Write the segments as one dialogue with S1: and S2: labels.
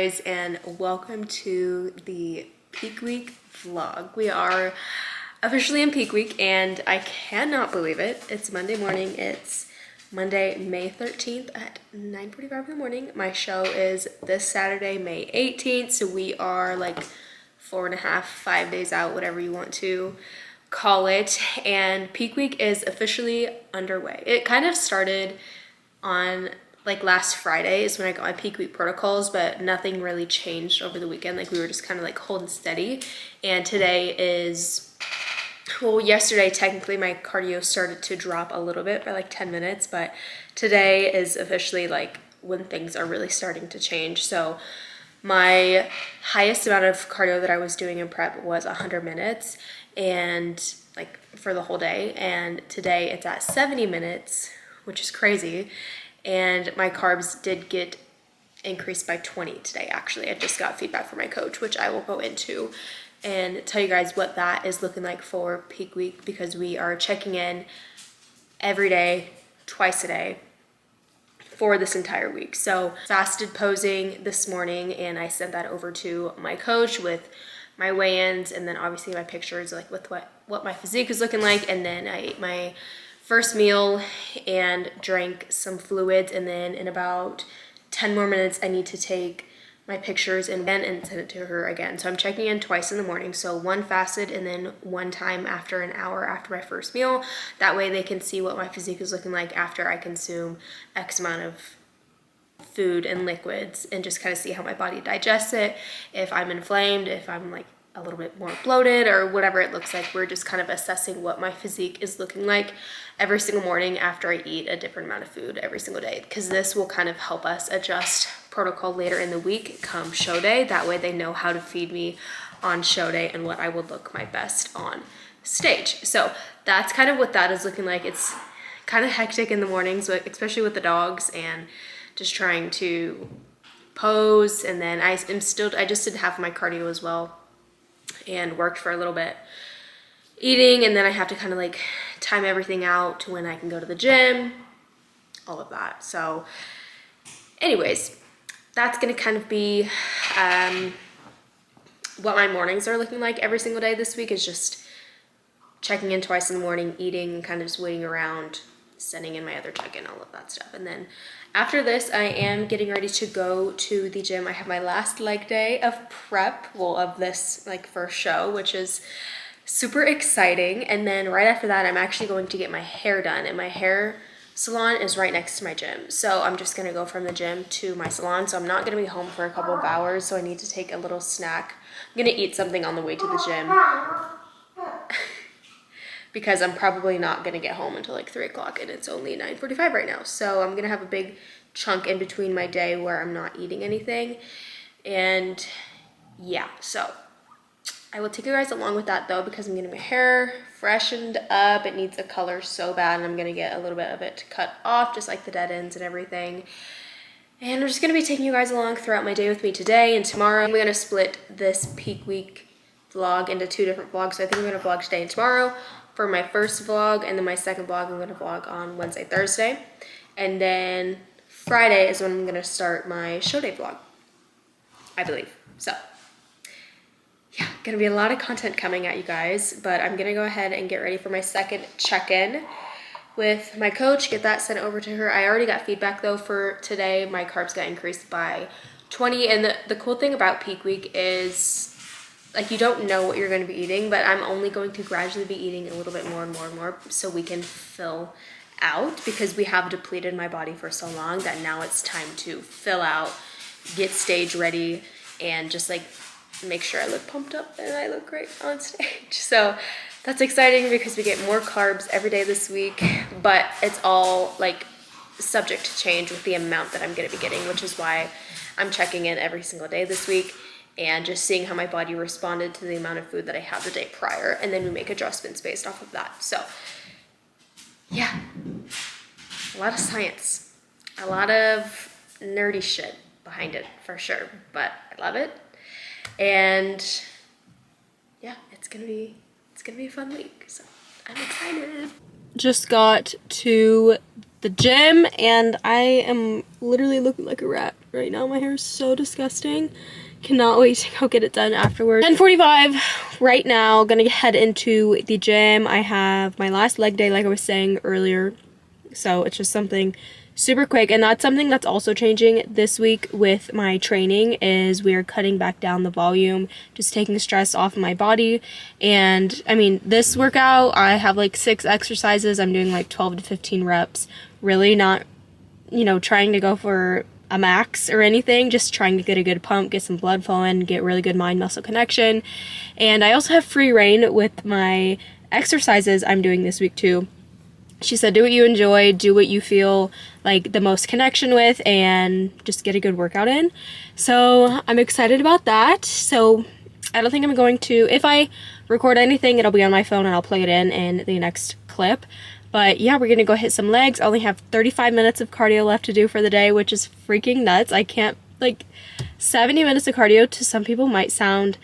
S1: guys, and welcome to the peak week vlog. We are officially in peak week and I cannot believe it. It's Monday morning. It's Monday, May 13th at 9:45 in the morning. My show is this Saturday, May 18th. So we are like 4.5, 5 days out, whatever you want to call it. And peak week is officially underway. It kind of started on like last Friday is when I got my peak week protocols, but nothing really changed over the weekend. Like we were just kind of like holding steady. And today is, well, yesterday technically my cardio started to drop a little bit by like 10 minutes, but today is officially like when things are really starting to change. So my highest amount of cardio that I was doing in prep was 100 minutes and like for the whole day. And today it's at 70 minutes, which is crazy. And my carbs did get increased by 20 today, actually. I just got feedback from my coach, which I will go into and tell you guys what that is looking like for peak week, because we are checking in every day, twice a day for this entire week. So fasted posing this morning, and I sent that over to my coach with my weigh-ins and then obviously my pictures like with what my physique is looking like. And then I ate my first meal and drank some fluids, and then in about 10 more minutes I need to take my pictures and send it to her again. So I'm checking in twice in the morning, so one fasted and then one time after an hour after my first meal. That way they can see what my physique is looking like after I consume X amount of food and liquids, and just kind of see how my body digests it, if I'm inflamed, if I'm like a little bit more bloated or whatever it looks like. We're just kind of assessing what my physique is looking like every single morning after I eat a different amount of food every single day, because this will kind of help us adjust protocol later in the week come show day. That way they know how to feed me on show day and what I would look my best on stage. So that's kind of what that is looking like. It's kind of hectic in the mornings, especially with the dogs and just trying to pose. And then I just did half of my cardio as well and worked for a little bit eating, and then I have to kind of like time everything out to when I can go to the gym, all of that. So anyways, that's gonna kind of be what my mornings are looking like every single day this week, is just checking in twice in the morning, eating, and kind of just waiting around, sending in my other check-in, all of that stuff. And then after this, I am getting ready to go to the gym. I have my last leg day of prep, well, of this like first show, which is super exciting. And then right after that, I'm actually going to get my hair done, and my hair salon is right next to my gym. So I'm just gonna go from the gym to my salon. So I'm not gonna be home for a couple of hours, so I need to take a little snack. I'm gonna eat something on the way to the gym because I'm probably not gonna get home until like 3 o'clock, and it's only 9:45 right now. So I'm gonna have a big chunk in between my day where I'm not eating anything. And yeah, so I will take you guys along with that though, because I'm getting my hair freshened up. It needs a color so bad, and I'm gonna get a little bit of it cut off, just like the dead ends and everything. And I'm just gonna be taking you guys along throughout my day with me today and tomorrow. I'm gonna split this peak week vlog into 2 different vlogs. So I think I'm gonna vlog today and tomorrow for my first vlog, and then my second vlog I'm gonna vlog on Wednesday, Thursday. And then Friday is when I'm gonna start my show day vlog, I believe. So yeah, gonna be a lot of content coming at you guys, but I'm gonna go ahead and get ready for my second check-in with my coach, get that sent over to her. I already got feedback though for today. My carbs got increased by 20, and the cool thing about peak week is like you don't know what you're going to be eating, but I'm only going to gradually be eating a little bit more and more and more so we can fill out, because we have depleted my body for so long that now it's time to fill out, get stage ready, and just like make sure I look pumped up and I look great on stage. So that's exciting because we get more carbs every day this week, but it's all like subject to change with the amount that I'm going to be getting, which is why I'm checking in every single day this week and just seeing how my body responded to the amount of food that I had the day prior, and then we make adjustments based off of that. So yeah, a lot of science, a lot of nerdy shit behind it for sure, but I love it. And yeah, it's gonna be a fun week, so I'm excited. Just got to the gym, and I am literally looking like a rat right now. My hair is so disgusting. Cannot wait to go get it done afterwards. 10:45 right now, gonna head into the gym. I have my last leg day like I was saying earlier, so it's just something super quick, and that's something that's also changing this week with my training is we are cutting back down the volume, just taking stress off of my body. And I mean, this workout I have like 6 exercises. I'm doing like 12 to 15 reps, really not, you know, trying to go for a max or anything, just trying to get a good pump, get some blood flowing, get really good mind muscle connection. And I also have free reign with my exercises I'm doing this week too. She said, do what you enjoy, do what you feel like the most connection with, and just get a good workout in. So I'm excited about that. So I don't think I'm going to, if I record anything, it'll be on my phone and I'll plug it in the next clip. But yeah, we're gonna go hit some legs. I only have 35 minutes of cardio left to do for the day, which is freaking nuts. I can't, like, 70 minutes of cardio to some people might sound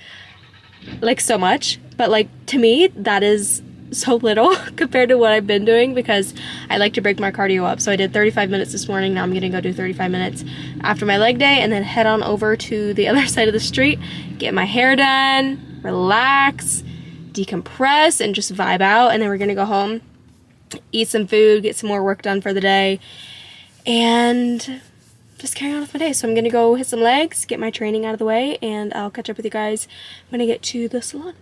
S1: like so much, but like to me, that is so little compared to what I've been doing because I like to break my cardio up. So I did 35 minutes this morning. Now I'm gonna go do 35 minutes after my leg day and then head on over to the other side of the street, get my hair done, relax, decompress, and just vibe out. And then we're gonna go home, eat some food, get some more work done for the day, and just carry on with my day. So I'm gonna go hit some legs, get my training out of the way, and I'll catch up with you guys when I get to the salon.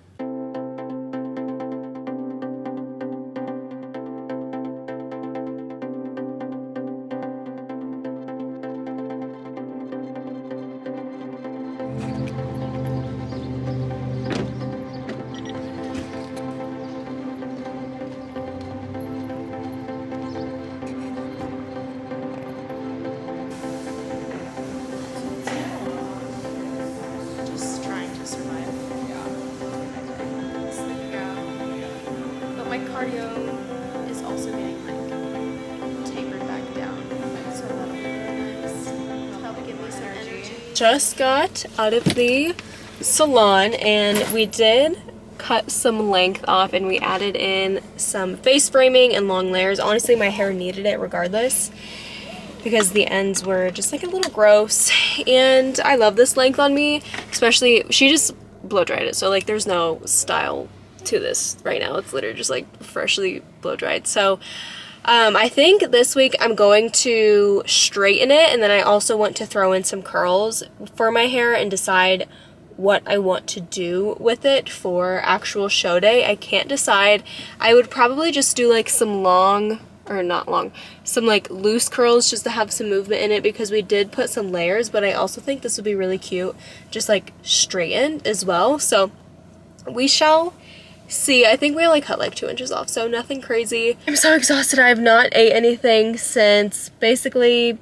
S1: My cardio is also getting like tapered back down, so that'll be really nice. Probably give me some energy. Just got out of the salon and we did cut some length off and we added in some face framing and long layers. Honestly, my hair needed it regardless because the ends were just like a little gross, and I love this length on me, especially she just blow dried it, so like there's no style to this right now. It's literally just like freshly blow dried. So I think this week I'm going to straighten it, and then I also want to throw in some curls for my hair and decide what I want to do with it for actual show day. I can't decide. I would probably just do like some long, or not long, some like loose curls just to have some movement in it because we did put some layers, but I also think this would be really cute just like straightened as well. So we shall see. I think we only cut like 2 inches off, so nothing crazy. I'm so exhausted. I have not ate anything since basically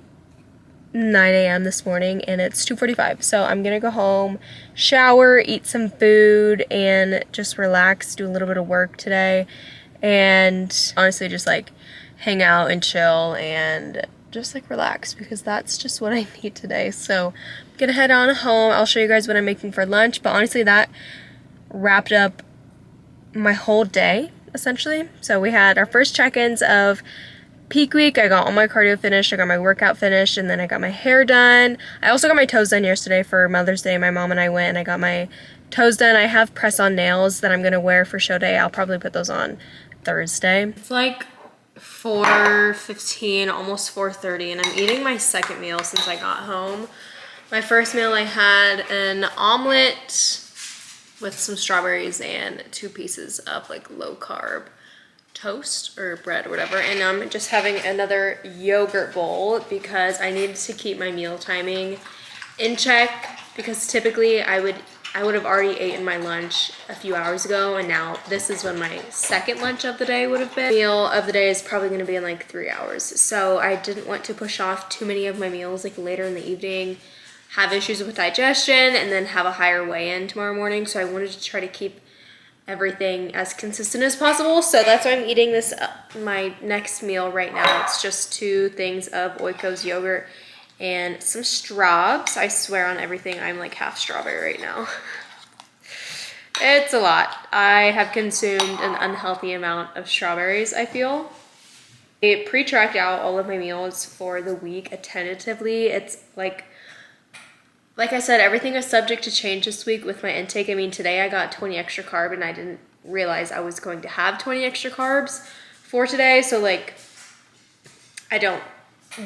S1: 9 a.m. this morning, and it's 2:45. So I'm gonna go home, shower, eat some food, and just relax, do a little bit of work today, and honestly just like hang out and chill and just like relax because that's just what I need today. So I'm gonna head on home. I'll show you guys what I'm making for lunch, but honestly that wrapped up my whole day essentially. So we had our first check-ins of peak week. I got all my cardio finished, I got my workout finished, and then I got my hair done. I also got my toes done yesterday for Mother's Day. My mom and I went and I got my toes done. I have press-on nails that I'm gonna wear for show day. I'll probably put those on Thursday. It's like 4:15, almost 4:30, and I'm eating my second meal since I got home. My first meal I had an omelet with some strawberries and 2 pieces of like low carb toast or bread or whatever, and I'm just having another yogurt bowl because I needed to keep my meal timing in check because typically I would have already eaten my lunch a few hours ago, and now this is when my second lunch of the day would have been. Meal of the day is probably going to be in like 3 hours, so I didn't want to push off too many of my meals like later in the evening, have issues with digestion, and then have a higher weigh-in tomorrow morning. So I wanted to try to keep everything as consistent as possible. So that's why I'm eating this, my next meal right now. It's just 2 things of Oiko's yogurt and some straws. I swear on everything, I'm like half strawberry right now. It's a lot. I have consumed an unhealthy amount of strawberries, I feel. I pre-tracked out all of my meals for the week tentatively. It's like I said, everything is subject to change this week with my intake. I mean, today I got 20 extra carb and I didn't realize I was going to have 20 extra carbs for today. So like,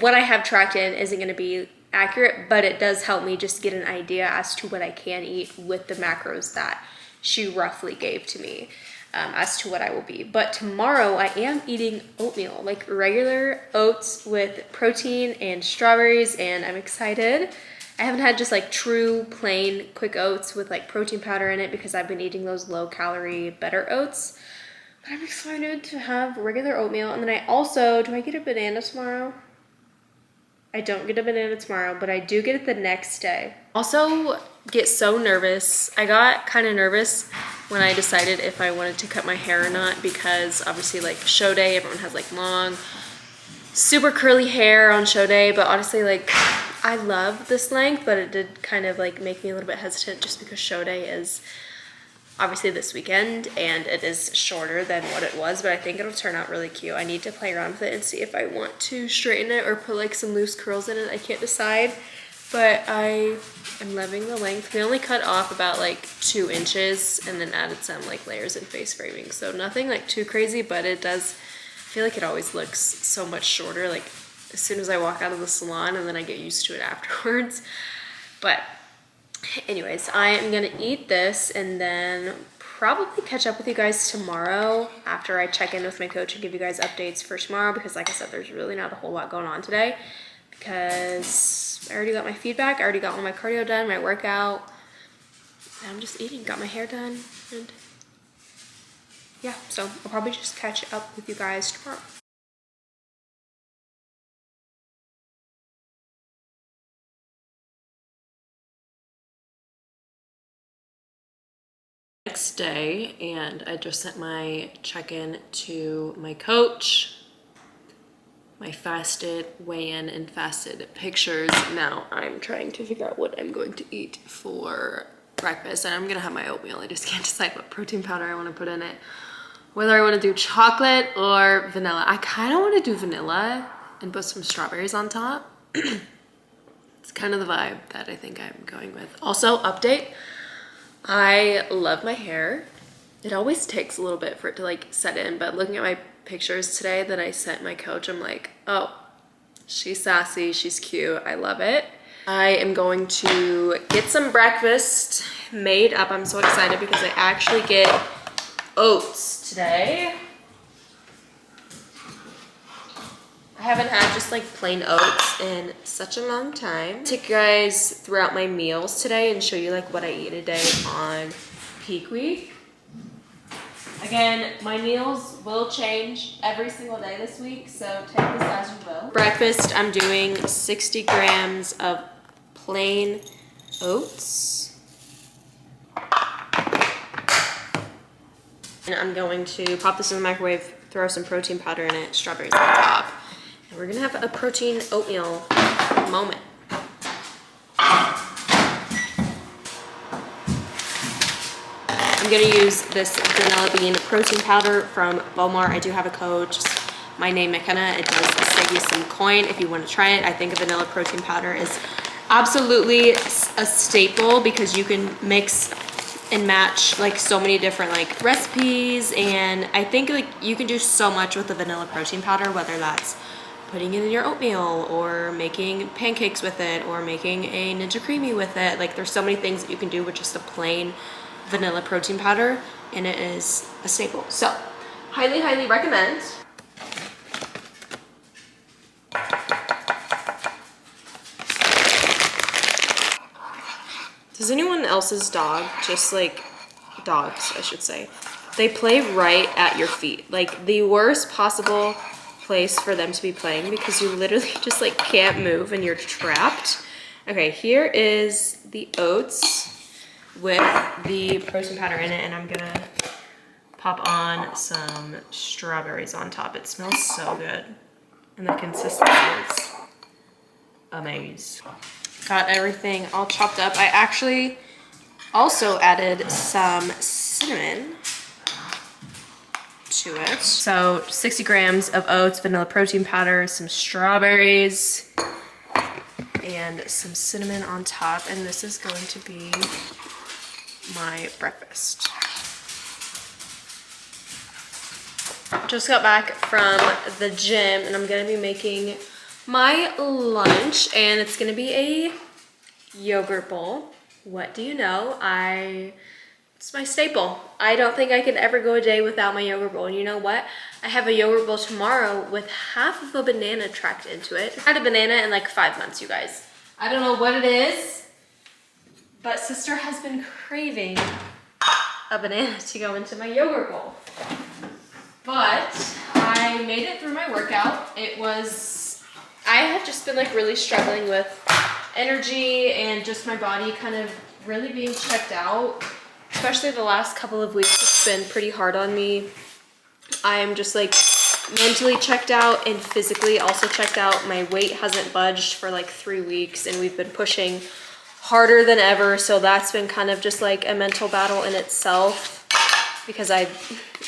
S1: what I have tracked in isn't going to be accurate, but it does help me just get an idea as to what I can eat with the macros that she roughly gave to me, as to what I will be. But tomorrow I am eating oatmeal, like regular oats with protein and strawberries, and I'm excited. I haven't had just like true plain quick oats with like protein powder in it because I've been eating those low calorie better oats. But I'm excited to have regular oatmeal. And then I also, do I get a banana tomorrow? I don't get a banana tomorrow, but I do get it the next day. Also get so nervous. I got kind of nervous when I decided if I wanted to cut my hair or not, because obviously like show day, everyone has like long, super curly hair on show day, but honestly like I love this length, but it did kind of like make me a little bit hesitant just because show day is obviously this weekend and it is shorter than what it was, but I think it'll turn out really cute. I need to play around with it and see if I want to straighten it or put like some loose curls in it. I can't decide, but I am loving the length. We only cut off about like 2 inches and then added some like layers and face framing. So nothing like too crazy, but it does, I feel like it always looks so much shorter like as soon as I walk out of the salon, and then I get used to it afterwards. But anyways, I am gonna eat this and then probably catch up with you guys tomorrow after I check in with my coach and give you guys updates for tomorrow, because like I said, there's really not a whole lot going on today because I already got my feedback, I already got all my cardio done, my workout, and I'm just eating, got my hair done, and yeah, so I'll probably just catch up with you guys tomorrow. Next day, and I just sent my check-in to my coach, my fasted weigh-in and fasted pictures. Now I'm trying to figure out what I'm going to eat for breakfast, and I'm gonna have my oatmeal. I just can't decide what protein powder I want to put in it, whether I want to do chocolate or vanilla. I kind of want to do vanilla and put some strawberries on top. It's kind of the vibe that I think I'm going with. Also, update, I love my hair. It always takes a little bit for it to like set in, but looking at my pictures today that I sent my coach, I'm like, oh, she's sassy, she's cute, I love it. I am going to get some breakfast made up. I'm so excited because I actually get oats today. I haven't had just like plain oats in such a long time. I'll take you guys throughout my meals today and show you like what I eat a day on peak week. Again, my meals will change every single day this week, so take this as you will. Breakfast, I'm doing 60 grams of plain oats. And I'm going to pop this in the microwave, throw some protein powder in it, strawberries on top. And we're gonna have a protein oatmeal moment. I'm gonna use this vanilla bean protein powder from Walmart. I do have a code, just my name Makynna. It does save you some coin if you want to try it. I think a vanilla protein powder is absolutely a staple because you can mix and match like so many different like recipes, and I think like you can do so much with the vanilla protein powder, whether that's putting it in your oatmeal or making pancakes with it or making a Ninja Creamy with it. Like there's so many things that you can do with just a plain vanilla protein powder, and it is a staple. So highly, highly recommend. Does anyone else's dog, just like dogs, I should say, they play right at your feet? Like the worst possible place for them to be playing because you literally just like can't move and you're trapped. Okay, here is the oats with the protein powder in it, and I'm gonna pop on some strawberries on top. It smells so good, and the consistency is amazing. Got everything all chopped up. I actually also added some cinnamon to it. So 60 grams of oats, vanilla protein powder, some strawberries, and some cinnamon on top. And this is going to be my breakfast. Just got back from the gym and I'm gonna be making my lunch, and it's gonna be a yogurt bowl. What do you know? It's my staple. I don't think I could ever go a day without my yogurt bowl. And you know what? I have a yogurt bowl tomorrow with half of a banana tracked into it. I had a banana in like 5 months, you guys. I don't know what it is, but sister has been craving a banana to go into my yogurt bowl. But I made it through my workout. I have just been like really struggling with energy and just my body kind of really being checked out. Especially the last couple of weeks, it's been pretty hard on me. I am just like mentally checked out and physically also checked out. My weight hasn't budged for like 3 weeks and we've been pushing harder than ever. So that's been kind of just like a mental battle in itself, because I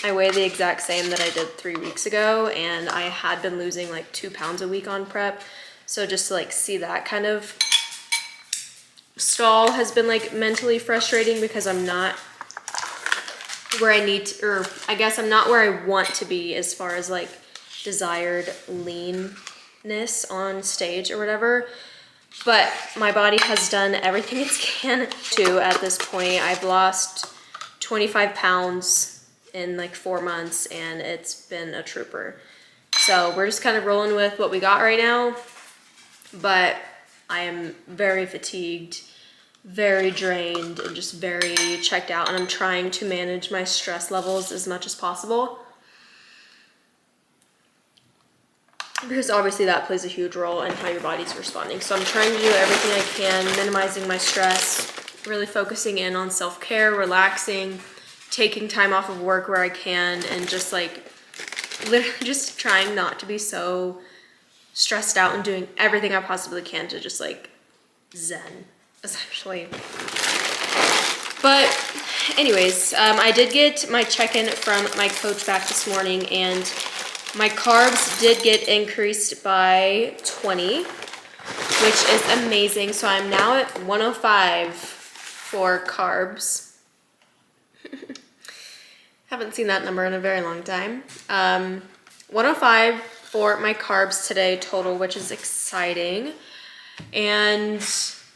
S1: weigh the exact same that I did 3 weeks ago, and I had been losing like 2 pounds a week on prep. So just to like see that kind of stall has been like mentally frustrating, because I'm not where I need to, or I guess I'm not where I want to be as far as like desired leanness on stage or whatever. But my body has done everything it can to at this point. I've lost 25 pounds in like 4 months and it's been a trooper. So we're just kind of rolling with what we got right now. But I am very fatigued, very drained, and just very checked out. And I'm trying to manage my stress levels as much as possible, because obviously that plays a huge role in how your body's responding. So I'm trying to do everything I can, minimizing my stress, really focusing in on self-care, relaxing, taking time off of work where I can, and just like literally just trying not to be so stressed out and doing everything I possibly can to just like zen, essentially. But anyways, I did get my check-in from my coach back this morning, and my carbs did get increased by 20, which is amazing. So I'm now at 105 for carbs. Haven't seen that number in a very long time. 105 for my carbs today total, which is exciting. And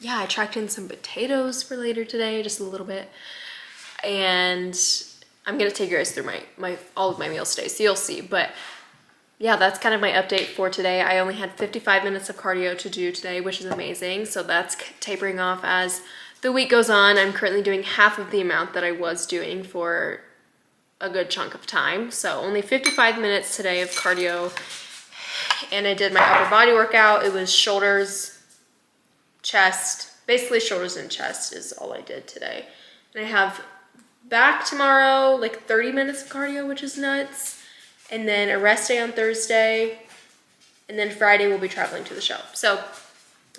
S1: yeah, I tracked in some potatoes for later today, just a little bit. And I'm gonna take you guys through my all of my meals today, so you'll see. But yeah, that's kind of my update for today. I only had 55 minutes of cardio to do today, which is amazing. So that's tapering off as the week goes on. I'm currently doing half of the amount that I was doing for a good chunk of time. So only 55 minutes today of cardio. And I did my upper body workout. It was shoulders, chest, basically shoulders and chest is all I did today. And I have back tomorrow, like 30 minutes of cardio, which is nuts. And then a rest day on Thursday. And then Friday we'll be traveling to the show. So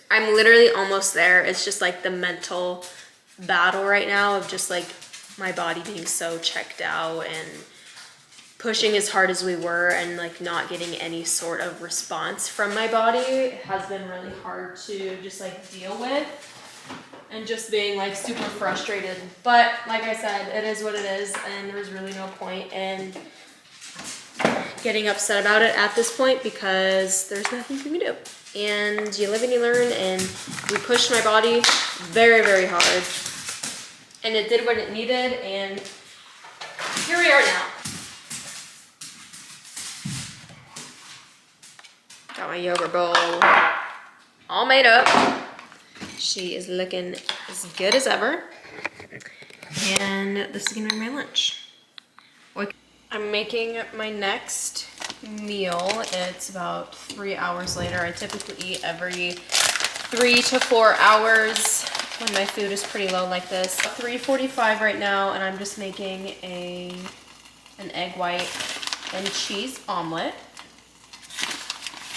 S1: I'm literally almost there. It's just like the mental battle right now of just like my body being so checked out and pushing as hard as we were and like not getting any sort of response from my body. It has been really hard to just like deal with, and just being like super frustrated. But like I said, it is what it is, and there's really no point in getting upset about it at this point, because there's nothing you can do. And you live and you learn, and we pushed my body very, very hard. And it did what it needed, and here we are now. Got my yogurt bowl all made up. She is looking as good as ever. And this is gonna be my lunch. I'm making my next meal. It's about 3 hours later. I typically eat every 3 to 4 hours when my food is pretty low like this. 3:45 right now, and I'm just making an egg white and cheese omelet.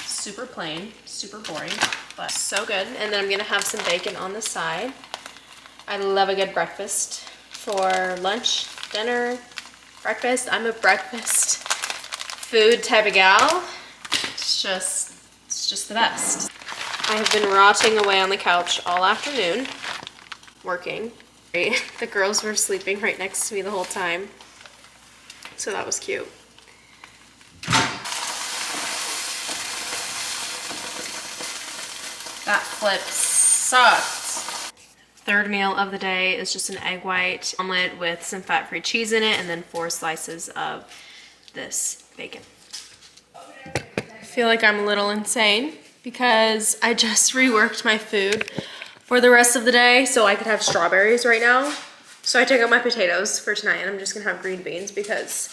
S1: Super plain, super boring, but so good. And then I'm gonna have some bacon on the side. I love a good breakfast for lunch, dinner, breakfast. I'm a breakfast food type of gal. It's just the best. I have been rotting away on the couch all afternoon, working. The girls were sleeping right next to me the whole time, so that was cute. That flip sucked. Third meal of the day is just an egg white omelet with some fat-free cheese in it and then 4 slices of this bacon. I feel like I'm a little insane because I just reworked my food for the rest of the day so I could have strawberries right now. So I took out my potatoes for tonight and I'm just gonna have green beans because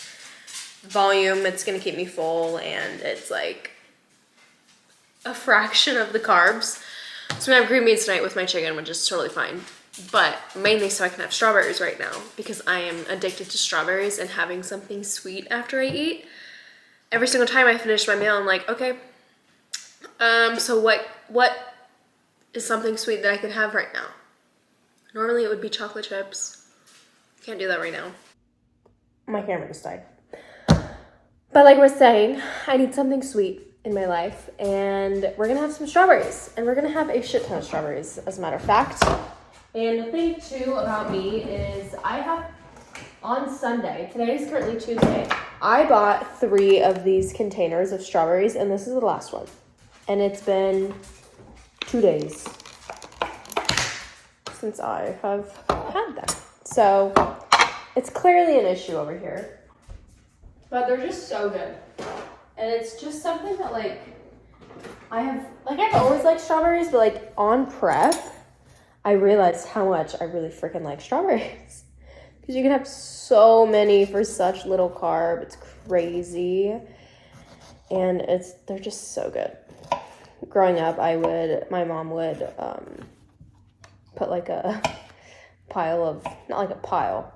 S1: volume, it's gonna keep me full and it's like a fraction of the carbs. So I'm gonna have green beans tonight with my chicken, which is totally fine. But mainly so I can have strawberries right now because I am addicted to strawberries and having something sweet after I eat. Every single time I finish my meal, I'm like, okay, so what is something sweet that I could have right now? Normally it would be chocolate chips. Can't do that right now. My camera just died. But like I was saying, I need something sweet in my life and we're gonna have some strawberries and we're gonna have a shit ton of strawberries as a matter of fact. And the thing too about me is I have on Sunday, today is currently Tuesday, I bought 3 of these containers of strawberries and this is the last one. And it's been 2 days since I have had them. So it's clearly an issue over here, but they're just so good. And it's just something that like, I've always liked strawberries, but like on prep, I realized how much I really freaking like strawberries. Because you can have so many for such little carb. It's crazy. And they're just so good. Growing up, my mom would put like a pile of, not like a pile,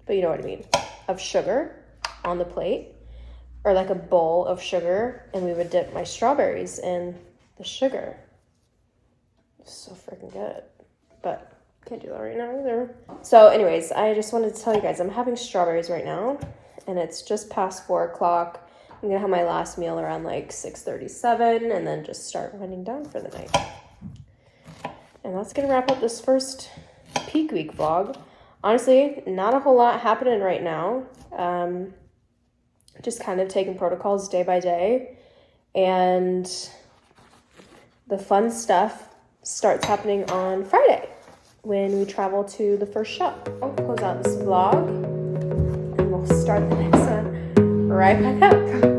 S1: but you know what I mean, of sugar on the plate. Or like a bowl of sugar, and we would dip my strawberries in the sugar. It's so freaking good. But can't do that right now either. So anyways, I just wanted to tell you guys, I'm having strawberries right now, and it's just past 4 o'clock. I'm gonna have my last meal around like 6:37, and then just start winding down for the night. And that's gonna wrap up this first peak week vlog. Honestly, not a whole lot happening right now. Just kind of taking protocols day by day, and the fun stuff starts happening on Friday when we travel to the first show. I'll close out this vlog and we'll start the next one right back up.